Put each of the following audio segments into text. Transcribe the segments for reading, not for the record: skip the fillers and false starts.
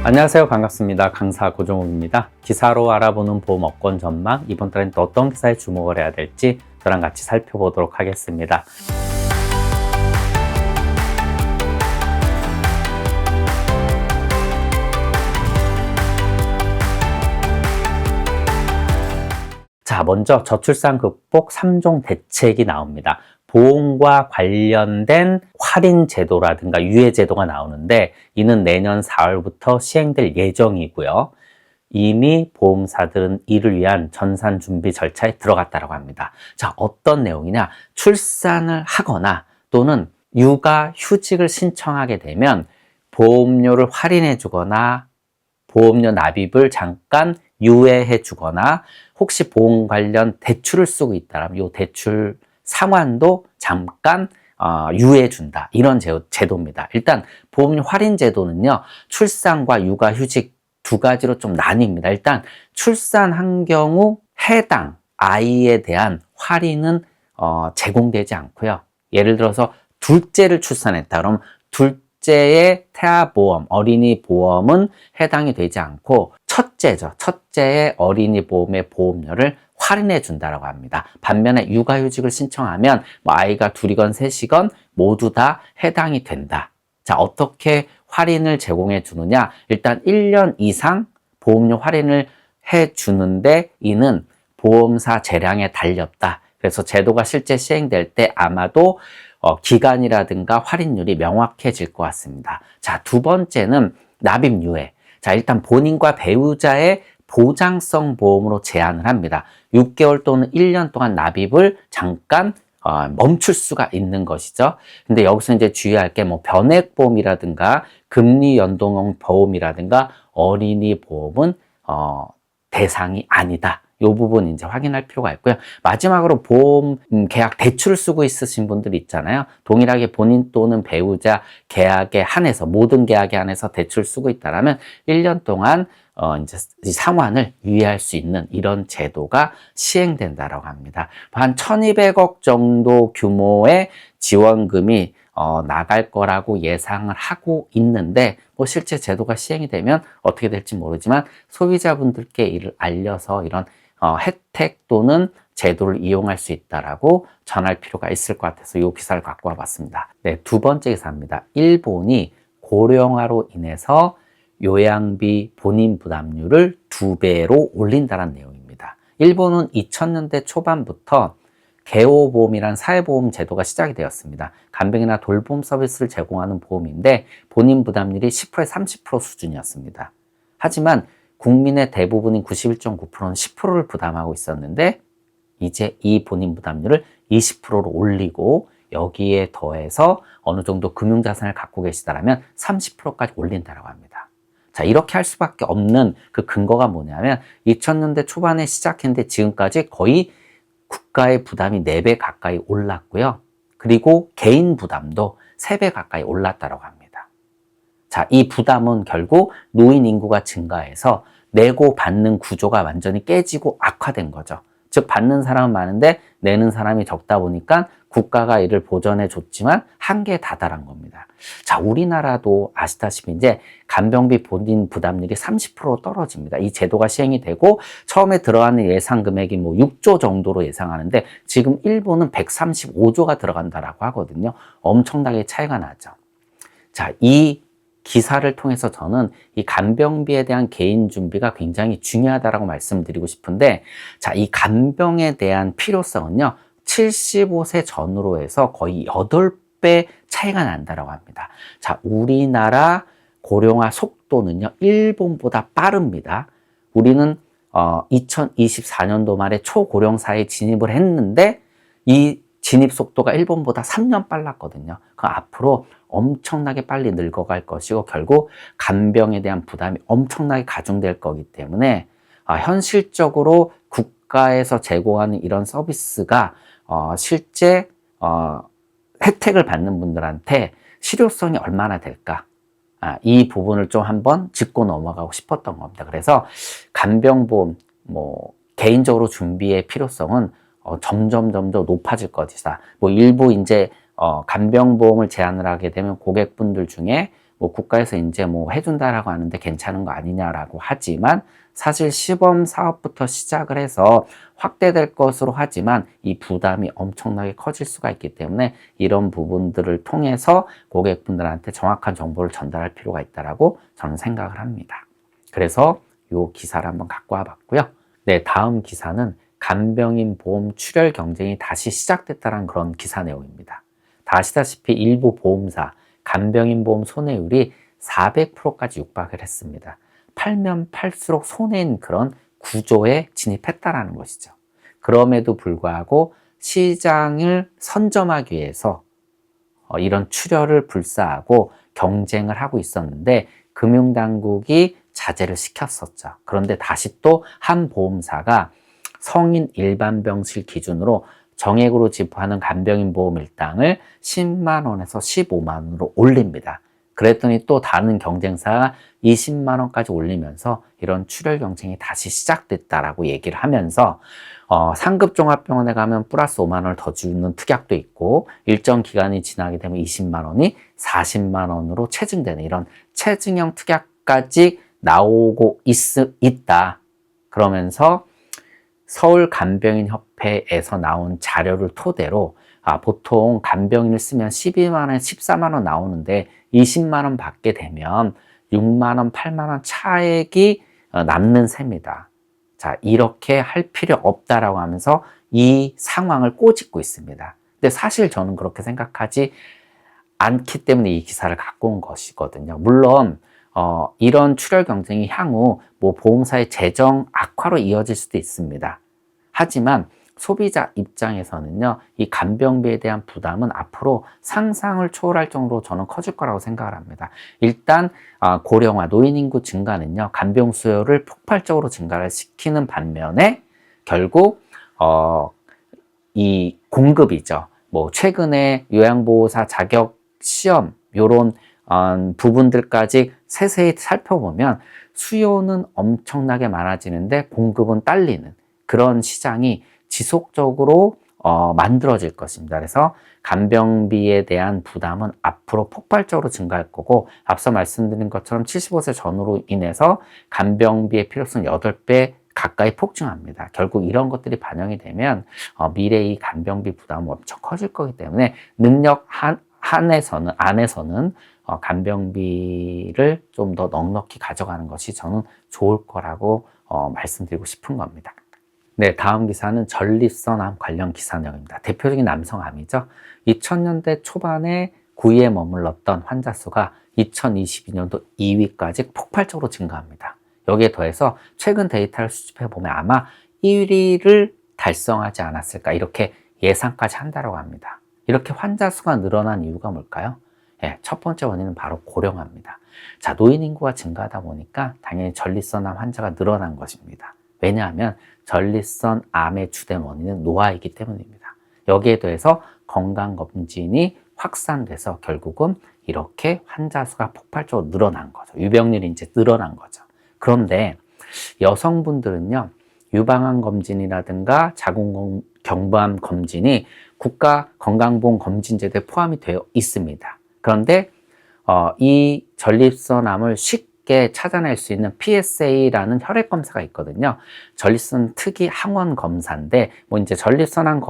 안녕하세요. 반갑습니다. 강사 고종욱입니다. 기사로 알아보는 보험 업권 전망, 이번 달엔 또 어떤 기사에 주목을 해야 될지 저랑 같이 살펴보도록 하겠습니다. 자, 먼저 저출산 극복 3종 대책이 나옵니다. 보험과 관련된 할인 제도라든가 유예 제도가 나오는데 이는 내년 4월부터 시행될 예정이고요. 이미 보험사들은 이를 위한 전산 준비 절차에 들어갔다고 합니다. 자, 어떤 내용이냐? 출산을 하거나 또는 육아 휴직을 신청하게 되면 보험료를 할인해 주거나 보험료 납입을 잠깐 유예해 주거나 혹시 보험 관련 대출을 쓰고 있다면 이 대출 상환도 잠깐 유예해 준다. 이런 제도입니다. 일단 보험료 할인 제도는요, 출산과 육아휴직 두 가지로 좀 나뉩니다. 일단 출산한 경우 해당 아이에 대한 할인은 제공되지 않고요. 예를 들어서 둘째를 출산했다. 그럼 둘째의 태아보험, 어린이 보험은 해당이 되지 않고 첫째죠. 첫째의 어린이 보험의 보험료를 할인해 준다라고 합니다. 반면에 육아휴직을 신청하면 아이가 둘이건 셋이건 모두 다 해당이 된다. 자, 어떻게 할인을 제공해 주느냐? 일단 1년 이상 보험료 할인을 해 주는데 이는 보험사 재량에 달렸다. 그래서 제도가 실제 시행될 때 아마도 기간이라든가 할인율이 명확해질 것 같습니다. 자, 두 번째는 납입 유예. 자, 일단 본인과 배우자의 보장성 보험으로 제한을 합니다. 6개월 또는 1년 동안 납입을 잠깐 멈출 수가 있는 것이죠. 근데 여기서 이제 주의할 게 변액보험이라든가 금리 연동형 보험이라든가 어린이 보험은 대상이 아니다. 이 부분 이제 확인할 필요가 있고요. 마지막으로 보험 계약 대출을 쓰고 있으신 분들 있잖아요. 동일하게 본인 또는 배우자 계약에 한해서 모든 계약에 한해서 대출 쓰고 있다라면 1년 동안 이제 상환을 유예할 수 있는 이런 제도가 시행된다라고 합니다. 한 1,200억 정도 규모의 지원금이 나갈 거라고 예상을 하고 있는데 실제 제도가 시행이 되면 어떻게 될지 모르지만 소비자분들께 이를 알려서 이런 혜택 또는 제도를 이용할 수 있다라고 전할 필요가 있을 것 같아서 이 기사를 갖고 와봤습니다. 네, 두 번째 기사입니다. 일본이 고령화로 인해서 요양비 본인 부담률을 2배로 올린다는 내용입니다. 일본은 2000년대 초반부터 개호보험이란 사회보험 제도가 시작이 되었습니다. 간병이나 돌봄 서비스를 제공하는 보험인데 본인 부담률이 10%에서 30% 수준이었습니다. 하지만 국민의 대부분인 91.9%는 10%를 부담하고 있었는데 이제 이 본인 부담률을 20%로 올리고 여기에 더해서 어느 정도 금융자산을 갖고 계시다면 30%까지 올린다고 합니다. 자, 이렇게 할 수밖에 없는 그 근거가 뭐냐면 2000년대 초반에 시작했는데 지금까지 거의 국가의 부담이 4배 가까이 올랐고요. 그리고 개인 부담도 3배 가까이 올랐다고 합니다. 자, 이 부담은 결국 노인 인구가 증가해서 내고 받는 구조가 완전히 깨지고 악화된 거죠. 즉 받는 사람은 많은데 내는 사람이 적다 보니까 국가가 이를 보전해 줬지만 한계에 다다란 겁니다. 자, 우리나라도 아시다시피 이제 간병비 본인 부담률이 30% 떨어집니다. 이 제도가 시행이 되고 처음에 들어가는 예상 금액이 6조 정도로 예상하는데 지금 일본은 135조가 들어간다라고 하거든요. 엄청나게 차이가 나죠. 자, 이 기사를 통해서 저는 이 간병비에 대한 개인 준비가 굉장히 중요하다고 말씀드리고 싶은데, 자, 이 간병에 대한 필요성은요, 75세 전후로 해서 거의 8배 차이가 난다고 합니다. 자, 우리나라 고령화 속도는요, 일본보다 빠릅니다. 우리는 2024년도 말에 초고령사에 진입을 했는데 이 진입 속도가 일본보다 3년 빨랐거든요. 그럼 앞으로 엄청나게 빨리 늙어갈 것이고 결국 간병에 대한 부담이 엄청나게 가중될 거기 때문에 현실적으로 국가에서 제공하는 이런 서비스가 실제 혜택을 받는 분들한테 실효성이 얼마나 될까, 이 부분을 좀 한번 짚고 넘어가고 싶었던 겁니다. 그래서 간병보험 개인적으로 준비의 필요성은 점점 높아질 것이다. 일부 이제 간병보험을 제한을 하게 되면 고객분들 중에 뭐 국가에서 이제 뭐 해준다라고 하는데 괜찮은 거 아니냐라고 하지만 사실 시범 사업부터 시작을 해서 확대될 것으로 하지만 이 부담이 엄청나게 커질 수가 있기 때문에 이런 부분들을 통해서 고객분들한테 정확한 정보를 전달할 필요가 있다라고 저는 생각을 합니다. 그래서 이 기사를 한번 갖고 와봤고요. 네, 다음 기사는 간병인 보험 출혈 경쟁이 다시 시작됐다는 그런 기사 내용입니다. 다 아시다시피 일부 보험사 간병인 보험 손해율이 400%까지 육박을 했습니다. 팔면 팔수록 손해인 그런 구조에 진입했다라는 것이죠. 그럼에도 불구하고 시장을 선점하기 위해서 이런 출혈을 불사하고 경쟁을 하고 있었는데 금융당국이 자제를 시켰었죠. 그런데 다시 또 한 보험사가 성인 일반 병실 기준으로 정액으로 지불하는 간병인 보험 일당을 10만 원에서 15만 원으로 올립니다. 그랬더니 또 다른 경쟁사가 20만 원까지 올리면서 이런 출혈 경쟁이 다시 시작됐다라고 얘기를 하면서 상급 종합병원에 가면 플러스 5만 원을 더 주는 특약도 있고 일정 기간이 지나게 되면 20만 원이 40만 원으로 체증되는 이런 체증형 특약까지 나오고 있다. 그러면서 서울 간병인협회에서 나온 자료를 토대로 보통 간병인을 쓰면 12만 원, 14만 원 나오는데 20만 원 받게 되면 6만 원, 8만 원 차액이 남는 셈이다. 자, 이렇게 할 필요 없다라고 하면서 이 상황을 꼬집고 있습니다. 근데 사실 저는 그렇게 생각하지 않기 때문에 이 기사를 갖고 온 것이거든요. 물론 이런 출혈 경쟁이 향후 뭐 보험사의 재정 악화로 이어질 수도 있습니다. 하지만 소비자 입장에서는요, 이 간병비에 대한 부담은 앞으로 상상을 초월할 정도로 저는 커질 거라고 생각을 합니다. 일단 고령화, 노인 인구 증가는요, 간병 수요를 폭발적으로 증가를 시키는 반면에 결국 이 공급이죠. 뭐 최근에 요양보호사 자격 시험 요런 부분들까지 세세히 살펴보면 수요는 엄청나게 많아지는데 공급은 딸리는 그런 시장이 지속적으로 만들어질 것입니다. 그래서 간병비에 대한 부담은 앞으로 폭발적으로 증가할 거고 앞서 말씀드린 것처럼 75세 전후로 인해서 간병비의 필요성 8배 가까이 폭증합니다. 결국 이런 것들이 반영이 되면 미래의 간병비 부담은 엄청 커질 거기 때문에 능력 안에서는 간병비를 좀 더 넉넉히 가져가는 것이 저는 좋을 거라고 말씀드리고 싶은 겁니다. 네, 다음 기사는 전립선암 관련 기사 내용입니다. 대표적인 남성암이죠. 2000년대 초반에 9위에 머물렀던 환자 수가 2022년도 2위까지 폭발적으로 증가합니다. 여기에 더해서 최근 데이터를 수집해 보면 아마 1위를 달성하지 않았을까 이렇게 예상까지 한다고 합니다. 이렇게 환자 수가 늘어난 이유가 뭘까요? 첫 번째 원인은 바로 고령화입니다. 자, 노인 인구가 증가하다 보니까 당연히 전립선암 환자가 늘어난 것입니다. 왜냐하면 전립선 암의 주된 원인은 노화이기 때문입니다. 여기에 더해서 건강검진이 확산돼서 결국은 이렇게 환자 수가 폭발적으로 늘어난 거죠. 유병률이 이제 늘어난 거죠. 그런데 여성분들은요, 유방암 검진이라든가 자궁경부암 검진이 국가건강보험검진제도에 포함이 되어 있습니다. 그런데 이 전립선암을 쉽게 찾아낼 수 있는 PSA라는 혈액 검사가 있거든요. 전립선 특이 항원 검사인데, 뭐 이제 전립선암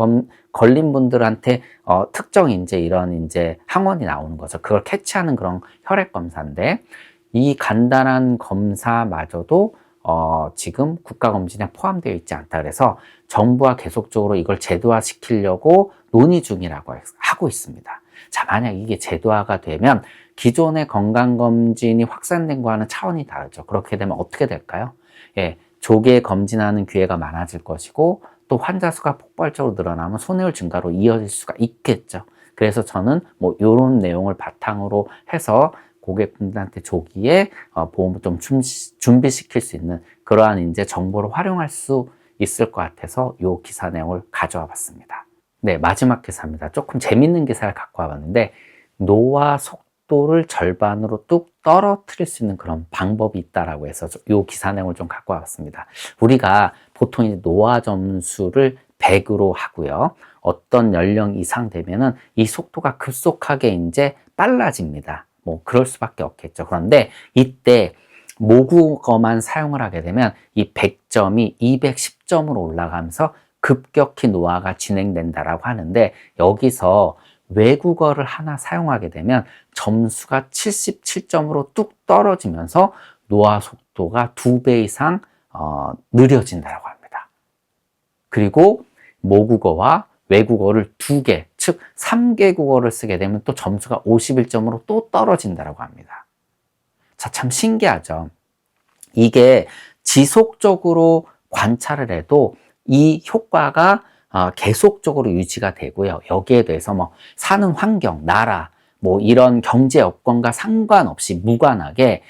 걸린 분들한테 특정 이런 항원이 나오는 거죠. 그걸 캐치하는 그런 혈액 검사인데, 이 간단한 검사마저도 지금 국가검진에 포함되어 있지 않다. 그래서 정부와 계속적으로 이걸 제도화시키려고 논의 중이라고 하고 있습니다. 자, 만약 이게 제도화가 되면 기존의 건강검진이 확산된 거와는 차원이 다르죠. 그렇게 되면 어떻게 될까요? 조기에 검진하는 기회가 많아질 것이고 또 환자 수가 폭발적으로 늘어나면 손해율 증가로 이어질 수가 있겠죠. 그래서 저는 뭐 이런 내용을 바탕으로 해서 고객분들한테 조기에 보험을 좀 준비시킬 수 있는 그러한 정보를 활용할 수 있을 것 같아서 이 기사 내용을 가져와 봤습니다. 네, 마지막 기사입니다. 조금 재밌는 기사를 갖고 와봤는데 노화 속도를 절반으로 뚝 떨어뜨릴 수 있는 그런 방법이 있다라고 해서 이 기사 내용을 좀 갖고 와봤습니다. 우리가 보통 노화 점수를 100으로 하고요. 어떤 연령 이상 되면은 이 속도가 급속하게 빨라집니다. 뭐 그럴 수밖에 없겠죠. 그런데 이때 모국어만 사용을 하게 되면 이 100점이 210점으로 올라가면서 급격히 노화가 진행된다라고 하는데, 여기서 외국어를 하나 사용하게 되면 점수가 77점으로 뚝 떨어지면서 노화 속도가 2배 이상 느려진다고 합니다. 그리고 모국어와 외국어를 2개, 즉 3개 국어를 쓰게 되면 또 점수가 51점으로 또 떨어진다고 합니다. 자, 참 신기하죠. 이게 지속적으로 관찰을 해도 이 효과가 계속적으로 유지가 되고요. 여기에 대해서 뭐 사는 환경, 나라, 뭐 이런 경제 여건과 상관없이 무관하게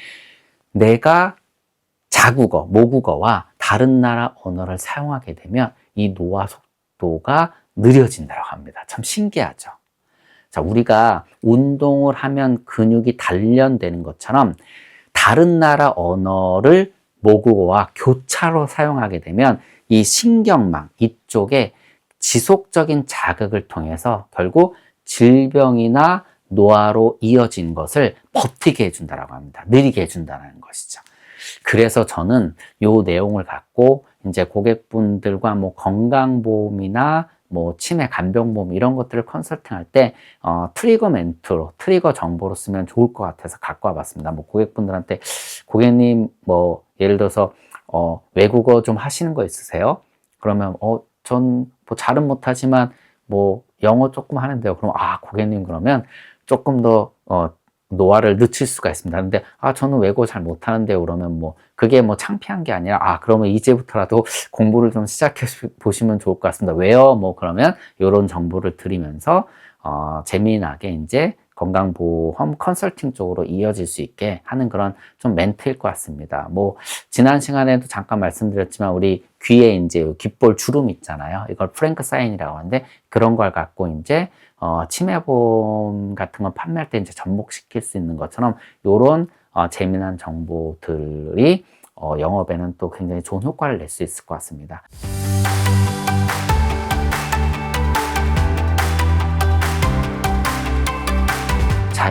내가 자국어, 모국어와 다른 나라 언어를 사용하게 되면 이 노화 속도가 느려진다고 합니다. 참 신기하죠. 자, 우리가 운동을 하면 근육이 단련되는 것처럼 다른 나라 언어를 모국어와 교차로 사용하게 되면 이 신경망 이쪽에 지속적인 자극을 통해서 결국 질병이나 노화로 이어진 것을 버티게 해준다고 합니다. 느리게 해준다는 것이죠. 그래서 저는 이 내용을 갖고 이제 고객분들과 뭐 건강보험이나 뭐 치매, 간병보험 이런 것들을 컨설팅할 때 트리거 멘트로, 트리거 정보로 쓰면 좋을 것 같아서 갖고 와봤습니다. 뭐 고객분들한테 고객님 뭐 예를 들어서 외국어 좀 하시는 거 있으세요? 그러면 전 뭐 잘은 못하지만 뭐 영어 조금 하는데요. 그럼 고객님 그러면 조금 더 노화를 늦출 수가 있습니다. 근데 저는 외국어 잘 못하는데요. 그러면 뭐 그게 뭐 창피한 게 아니라 그러면 이제부터라도 공부를 좀 시작해 보시면 좋을 것 같습니다. 왜요? 뭐 그러면 이런 정보를 드리면서 재미나게 이제 건강보험 컨설팅 쪽으로 이어질 수 있게 하는 그런 좀 멘트일 것 같습니다. 뭐 지난 시간에도 잠깐 말씀드렸지만 우리 귀에 이제 귓볼 주름 있잖아요. 이걸 프랭크 사인이라고 하는데 그런 걸 갖고 이제 치매보험 같은 거 판매할 때 이제 접목시킬 수 있는 것처럼 이런 재미난 정보들이 영업에는 또 굉장히 좋은 효과를 낼 수 있을 것 같습니다. 자,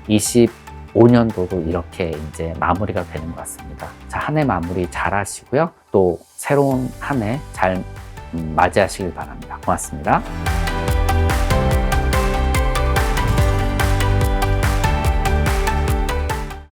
2025년도도 이렇게 이제 마무리가 되는 것 같습니다. 자, 한 해 마무리 잘 하시고요. 또 새로운 한 해 잘 맞이하시길 바랍니다. 고맙습니다.